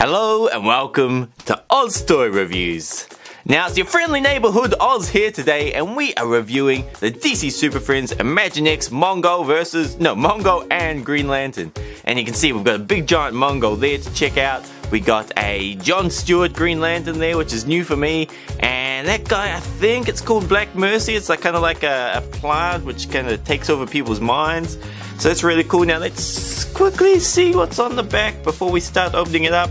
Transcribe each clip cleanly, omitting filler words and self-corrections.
Hello and welcome to OzToyReviews. Now it's your friendly neighborhood Oz here today, and we are reviewing the DC Super Friends Imaginext Mongul and Green Lantern. And you can see we've got a big giant Mongul there to check out. We got a John Stewart Green Lantern there, which is new for me. And that guy, I think it's called Black Mercy. It's like kind of like a plant which kind of takes over people's minds. So that's really cool. Now let's quickly see what's on the back before we start opening it up.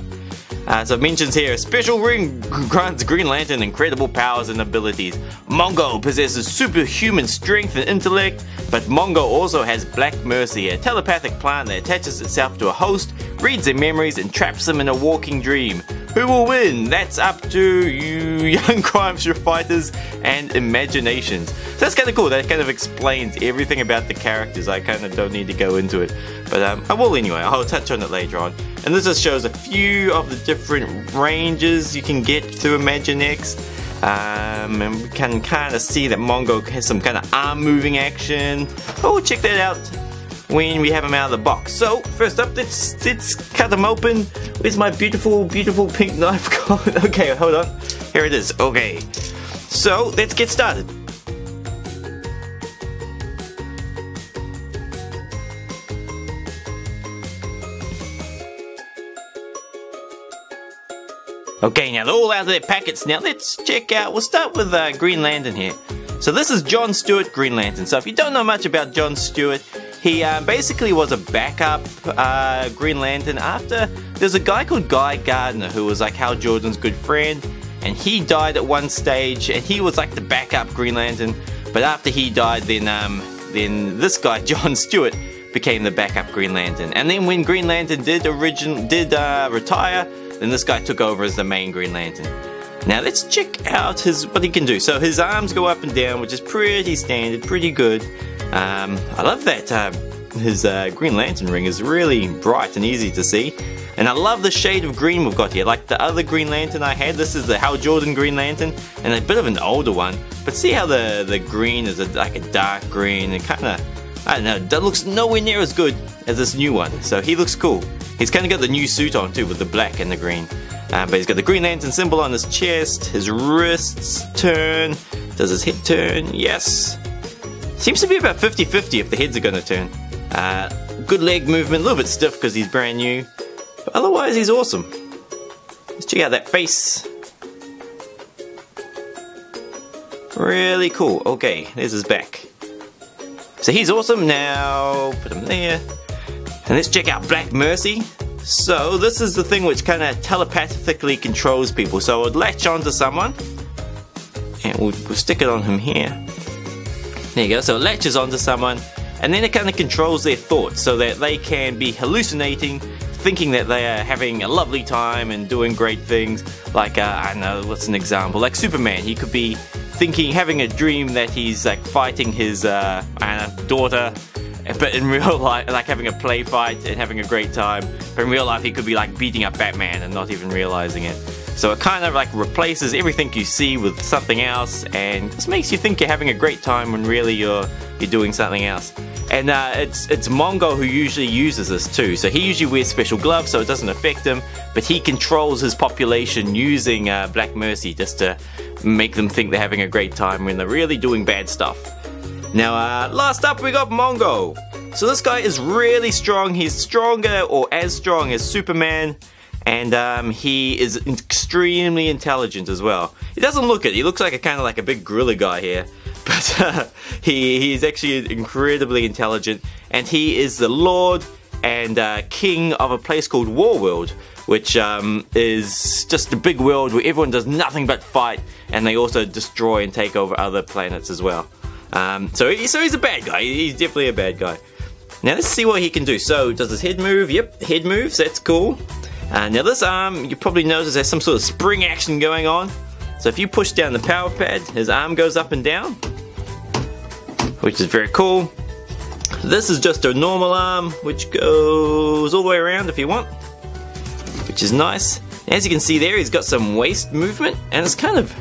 So it mentions here, a special ring grants Green Lantern incredible powers and abilities. Mongul possesses superhuman strength and intellect, but Mongul also has Black Mercy, a telepathic plant that attaches itself to a host, reads their memories, and traps them in a walking dream. Who will win? That's up to you young crime fighters and imaginations. So that's kind of cool. That kind of explains everything about the characters. I kind of don't need to go into it, but I will anyway. I'll touch on it later on. And this just shows a few of the different ranges you can get through Imaginext. And we can kind of see that Mongul has some kind of arm moving action. Oh, we'll check that out when we have him out of the box. So first up, let's cut him open. Where's my beautiful pink knife gone? Okay, hold on. Here it is. Okay, so let's get started. Okay, now they're all out of their packets. Now let's check out, we'll start with Green Lantern here. So this is John Stewart Green Lantern. So if you don't know much about John Stewart, he basically was a backup Green Lantern after, there's a guy called Guy Gardner who was like Hal Jordan's good friend, and he died at one stage, and he was like the backup Green Lantern. But after he died, then this guy, John Stewart, became the backup Green Lantern. And then when Green Lantern did retire, then this guy took over as the main Green Lantern. Now let's check out what he can do. So his arms go up and down, which is pretty standard, pretty good. I love that his Green Lantern ring is really bright and easy to see. And I love the shade of green we've got here. Like the other Green Lantern I had, this is the Hal Jordan Green Lantern, and a bit of an older one. But see how the green is like a dark green, and kind of, I don't know, that looks nowhere near as good as this new one. So he looks cool. He's kind of got the new suit on too, with the black and the green. But he's got the Green Lantern symbol on his chest, his wrists turn. Does his head turn? Yes. Seems to be about 50-50 if the heads are going to turn. Good leg movement, a little bit stiff because he's brand new. But otherwise, he's awesome. Let's check out that face. Really cool. Okay, there's his back. So he's awesome. Now, put him there. And let's check out Black Mercy. So this is the thing which kind of telepathically controls people. So it would latch onto someone, and we'll stick it on him here. There you go. So it latches onto someone, and then it kind of controls their thoughts so that they can be hallucinating, thinking that they are having a lovely time and doing great things. Like, I don't know, what's an example? Like Superman, he could be thinking, having a dream that he's like fighting his I don't know, daughter, but in real life, like having a play fight and having a great time. But in real life, he could be like beating up Batman and not even realizing it. So it kind of like replaces everything you see with something else, and just makes you think you're having a great time when really you're doing something else. And it's Mongul who usually uses this too. So he usually wears special gloves so it doesn't affect him, but he controls his population using Black Mercy just to make them think they're having a great time when they're really doing bad stuff. Now, last up we got Mongul. So this guy is really strong. He's stronger or as strong as Superman, and he is extremely intelligent as well. He doesn't look it. He looks like a kind of like a big gorilla guy here, but he is actually incredibly intelligent, and he is the Lord and King of a place called Warworld, which is just a big world where everyone does nothing but fight, and they also destroy and take over other planets as well. So he's a bad guy. He's definitely a bad guy. Now let's see what he can do. So does his head move? Yep, head moves. That's cool. Now this arm, you probably notice there's some sort of spring action going on. So if you push down the power pad, his arm goes up and down, which is very cool. This is just a normal arm, which goes all the way around if you want, which is nice. As you can see there, he's got some waist movement, and it's kind of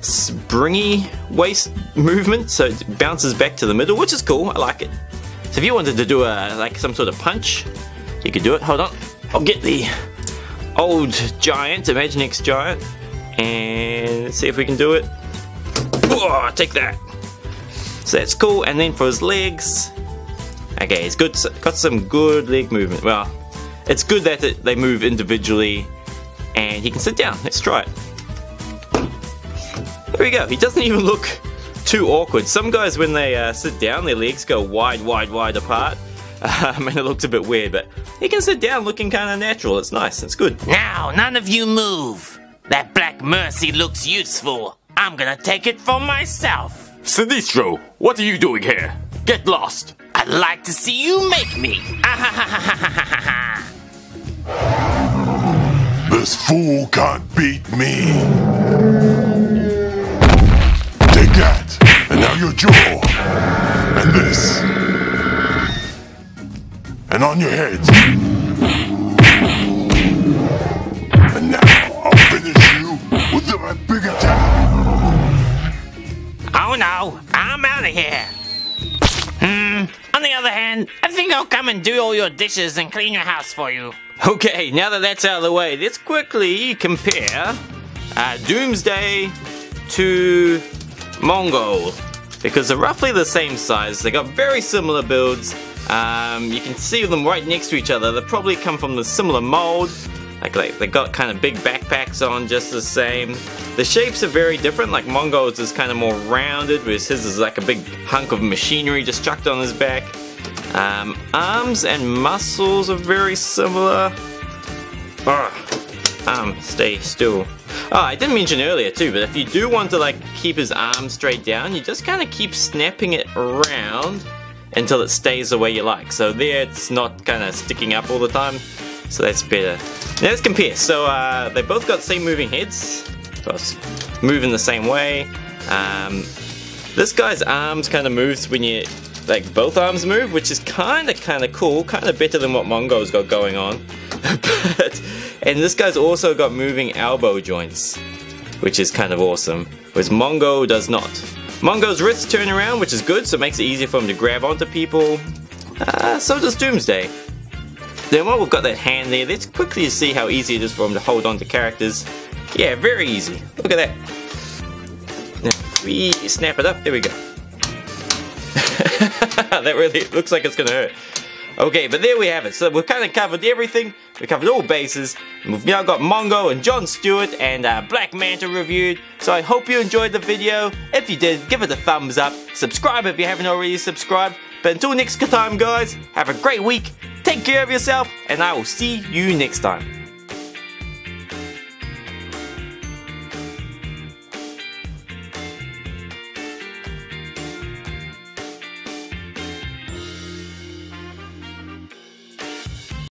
springy waist movement, so it bounces back to the middle, which is cool. I like it. So if you wanted to do like some sort of punch, you could do it. Hold on, I'll get the old giant, Imaginext giant, and let's see if we can do it. Oh, take that. So that's cool. And then for his legs, okay, he's got some good leg movement. Well, it's good that they move individually, and he can sit down. Let's try it. There we go. He doesn't even look too awkward. Some guys, when they sit down, their legs go wide apart, and it looks a bit weird, but he can sit down looking kind of natural. It's nice. It's good. Now, none of you move. That black mercy looks useful. I'm gonna take it for myself. Sinestro, what are you doing here? Get lost. I'd like to see you make me. This fool can't beat me. Take that, and now your jaw, and this, and on your head. And now I'll finish you with my big attack. Oh no, I'm out of here. On the other hand, I think I'll come and do all your dishes and clean your house for you. Okay, now that that's out of the way, let's quickly compare Doomsday to Mongul, because they're roughly the same size. They got very similar builds. You can see them right next to each other. They probably come from the similar mold. Like they got kind of big backpacks on, just the same. The shapes are very different. Like Mongul's is kind of more rounded, whereas his is like a big hunk of machinery just chucked on his back. Arms and muscles are very similar. Stay still. Oh, I didn't mention earlier too, but if you do want to like keep his arm straight down, you just kind of keep snapping it around until it stays the way you like. So there, it's not kind of sticking up all the time. So that's better. Now let's compare. So they both got the same moving heads, both moving the same way. This guy's arms kind of moves when you, like both arms move, which is kind of cool, kind of better than what Mongul's got going on. And this guy's also got moving elbow joints, which is kind of awesome, whereas Mongul does not. Mongul's wrists turn around, which is good, so it makes it easier for him to grab onto people. So does Doomsday. Then while we've got that hand there, let's quickly see how easy it is for him to hold on to characters. Yeah, very easy. Look at that. Now, if we snap it up, there we go. That really looks like it's gonna hurt. Okay, but there we have it. So we've kind of covered everything. We covered all bases. And we've now got Mongul and John Stewart and Black Manta reviewed. So I hope you enjoyed the video. If you did, give it a thumbs up. Subscribe if you haven't already subscribed. But until next time, guys, have a great week. Take care of yourself, and I will see you next time.